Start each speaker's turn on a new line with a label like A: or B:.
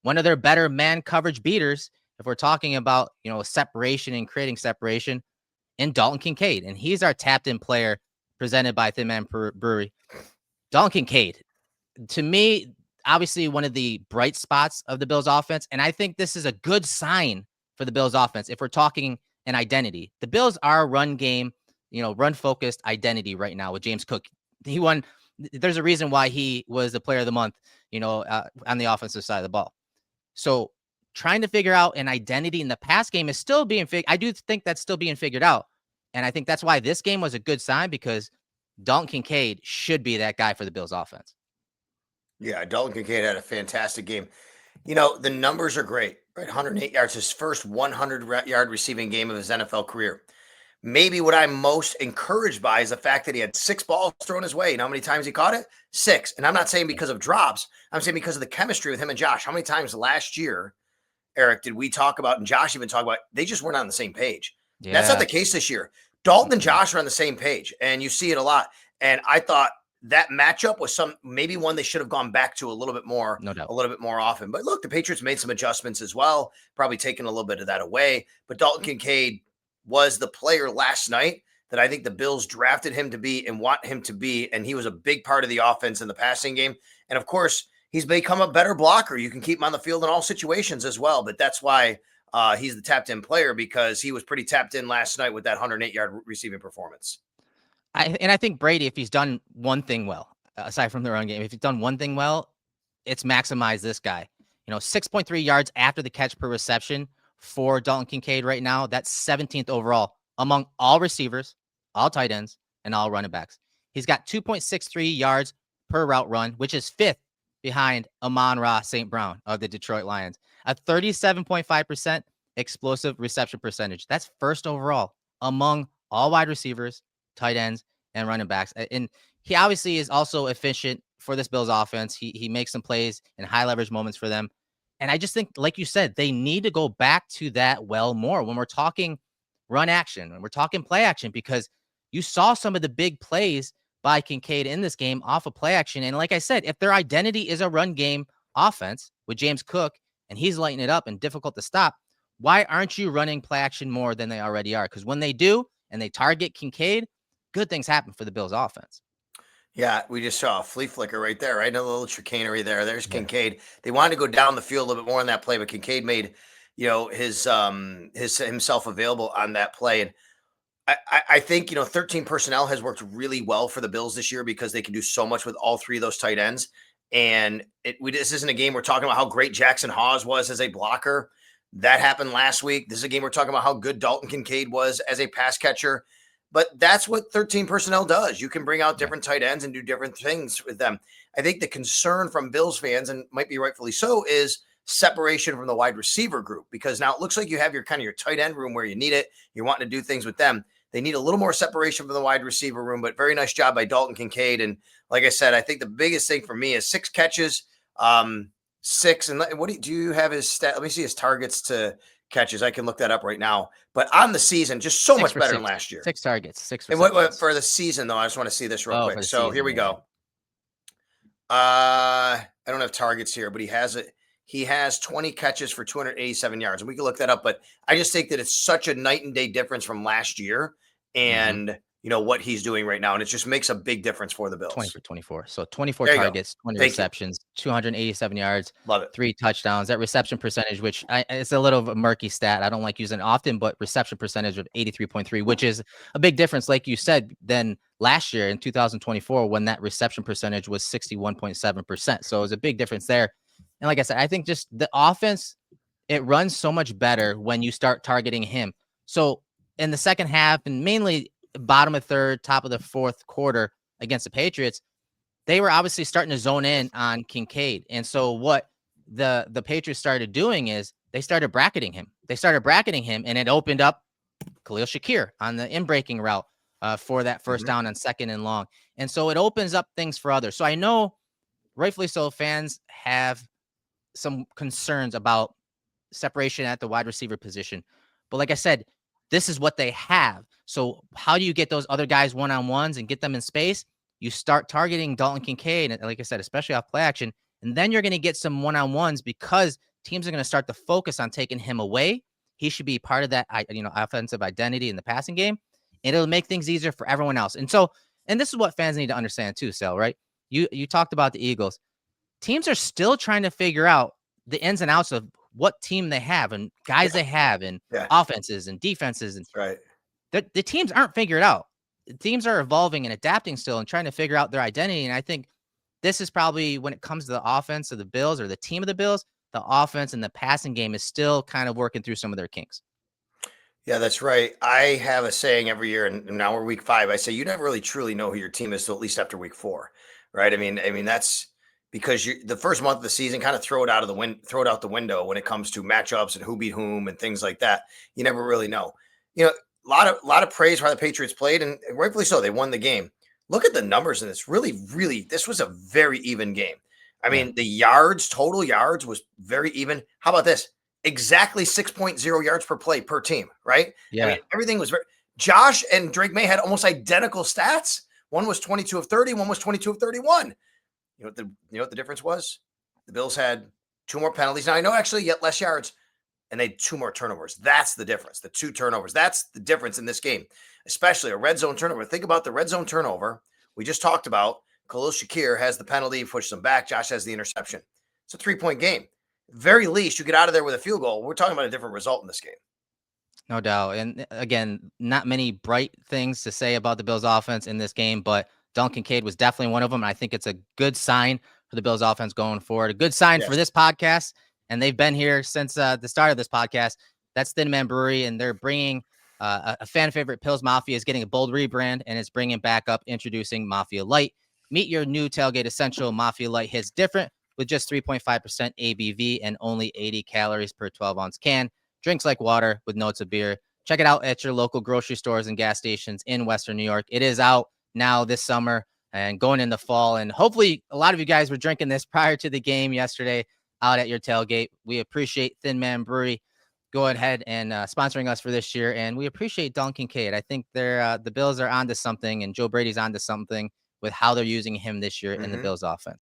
A: one of their better man coverage beaters, if we're talking about, separation and creating separation, in Dalton Kincaid. And he's our tapped-in player presented by Thin Man Brewery. Dalton Kincaid, to me, obviously one of the bright spots of the Bills offense. And I think this is a good sign for the Bills offense if we're talking an identity. The Bills are a run game, run-focused identity right now with James Cook. He won. There's a reason why he was the player of the month, on the offensive side of the ball. So trying to figure out an identity in the pass game is still being I do think that's still being figured out. And I think that's why this game was a good sign, because Dalton Kincaid should be that guy for the Bills offense.
B: Yeah, Dalton Kincaid had a fantastic game. The numbers are great, right? 108 yards, his first 100-yard receiving game of his NFL career. Maybe what I'm most encouraged by is the fact that he had 6 balls thrown his way. You know how many times he caught it? 6. And I'm not saying because of drops. I'm saying because of the chemistry with him and Josh. How many times last year, Eric, did we talk about, and Josh even talk about, they just weren't on the same page? Yeah. That's not the case this year. Dalton and Josh are on the same page, and you see it a lot. And I thought that matchup was maybe one they should have gone back to a little bit more,
A: no doubt,
B: a little bit more often. But look, the Patriots made some adjustments as well, probably taking a little bit of that away. But Dalton Kincaid was the player last night that I think the Bills drafted him to be and want him to be. And he was a big part of the offense in the passing game. And of course, he's become a better blocker. You can keep him on the field in all situations as well. But that's why he's the tapped in player, because he was pretty tapped in last night with that 108-yard receiving performance.
A: I think Brady, if he's done one thing well, aside from the run game, if he's done one thing well, it's maximize this guy. 6.3 yards after the catch per reception for Dalton Kincaid right now. That's 17th overall among all receivers, all tight ends, and all running backs. He's got 2.63 yards per route run, which is 5th behind Amon-Ra St. Brown of the Detroit Lions. A 37.5% explosive reception percentage. That's 1st overall among all wide receivers, tight ends, and running backs. And he obviously is also efficient for this Bills offense. He makes some plays in high leverage moments for them. And I just think, like you said, they need to go back to that more when we're talking run action, when we're talking play action, because you saw some of the big plays by Kincaid in this game off of play action. And like I said, if their identity is a run game offense with James Cook and he's lighting it up and difficult to stop, why aren't you running play action more than they already are? Because when they do and they target Kincaid, good things happen for the Bills offense.
B: Yeah, we just saw a flea flicker right there, right? A little chicanery there. There's Kincaid. They wanted to go down the field a little bit more on that play, but Kincaid made, his himself available on that play. And I think 13 personnel has worked really well for the Bills this year, because they can do so much with all 3 of those tight ends. And this isn't a game we're talking about how great Jackson Hawes was as a blocker. That happened last week. This is a game we're talking about how good Dalton Kincaid was as a pass catcher. But that's what 13 personnel does. You can bring out different tight ends and do different things with them. I think the concern from Bills fans, and might be rightfully so, is separation from the wide receiver group, because now it looks like you have your tight end room where you need it. You're wanting to do things with them. They need a little more separation from the wide receiver room, but very nice job by Dalton Kincaid. And like I said, I think the biggest thing for me is 6 catches, 6. And what do you have his stat? Let me see his targets to catches. I can look that up right now. But on the season, just so much better than last year.
A: 6 targets, 6
B: and what for the season, though? I just want to see this real quick. So here we go. I don't have targets here, but he has it. He has 20 catches for 287 yards. And we can look that up. But I just think that it's such a night and day difference from last year and, what he's doing right now. And it just makes a big difference for the Bills.
A: 20 for 24. So 24 targets, 20 receptions, 287 yards,
B: love it.
A: 3 touchdowns. That reception percentage, which it's a little of a murky stat. I don't like using it often, but reception percentage of 83.3, which is a big difference, like you said, than last year in 2024, when that reception percentage was 61.7%. So it was a big difference there. And like I said, I think just the offense, it runs so much better when you start targeting him. So in the second half, and mainly bottom of third, top of the fourth quarter against the Patriots, they were obviously starting to zone in on Kincaid. And so what the Patriots started doing is they started bracketing him. And it opened up Khalil Shakir on the in-breaking route for that first down on 2nd and long. And so it opens up things for others. So I know, rightfully so, fans have some concerns about separation at the wide receiver position. But like I said, this is what they have. So how do you get those other guys one-on-ones and get them in space? You start targeting Dalton Kincaid, and like I said, especially off play action, and then you're going to get some one-on-ones because teams are going to start to focus on taking him away. He should be part of that, offensive identity in the passing game, and it'll make things easier for everyone else. And so, and this is what fans need to understand too, Sal, right? You talked about the Eagles. Teams are still trying to figure out the ins and outs of what team they have and guys they have and offenses and defenses. And
B: right.
A: The teams aren't figured out. The teams are evolving and adapting still and trying to figure out their identity. And I think this is probably when it comes to the offense of the Bills or the team of the Bills, the offense and the passing game is still kind of working through some of their kinks.
B: Yeah, that's right. I have a saying every year, and now we're week 5. I say you never really truly know who your team is till at least after week 4, right? I mean that's because the first month of the season kind of throw it out the window when it comes to matchups and who beat whom and things like that. You never really know. A lot of praise for how the Patriots played, and rightfully so. They won the game. Look at the numbers in this. Really, this was a very even game. I mean, the total yards was very even. How about this? Exactly 6.0 yards per play per team, right?
A: Yeah.
B: I mean, everything was Josh and Drake May had almost identical stats. One was 22 of 30, one was 22 of 31. You know what the difference was? The Bills had 2 more penalties. Now I know actually yet less yards, and they had 2 more turnovers. That's the difference. The 2 turnovers. That's the difference in this game, especially a red zone turnover. Think about the red zone turnover. We just talked about Khalil Shakir has the penalty, pushes them back. Josh has the interception. It's a 3-point game. Very least, you get out of there with a field goal. We're talking about a different result in this game.
A: No doubt. And again, not many bright things to say about the Bills offense in this game, but Dalton Kincaid was definitely one of them. And I think it's a good sign for the Bills offense going forward, a good sign for this podcast. And they've been here since the start of this podcast. That's Thin Man Brewery, and they're bringing a fan favorite. Pils Mafia is getting a bold rebrand, and it's bringing back up introducing Mafia Light. Meet your new tailgate essential. Mafia Light hits different with just 3.5% ABV and only 80 calories per 12-ounce can. Drinks like water with notes of beer. Check it out at your local grocery stores and gas stations in Western New York. It is out now this summer and going into fall. And hopefully a lot of you guys were drinking this prior to the game yesterday out at your tailgate. We appreciate Thin Man Brewery going ahead and sponsoring us for this year. And we appreciate Dalton Kincaid. I think the Bills are onto something, and Joe Brady's onto something with how they're using him this year in the Bills offense.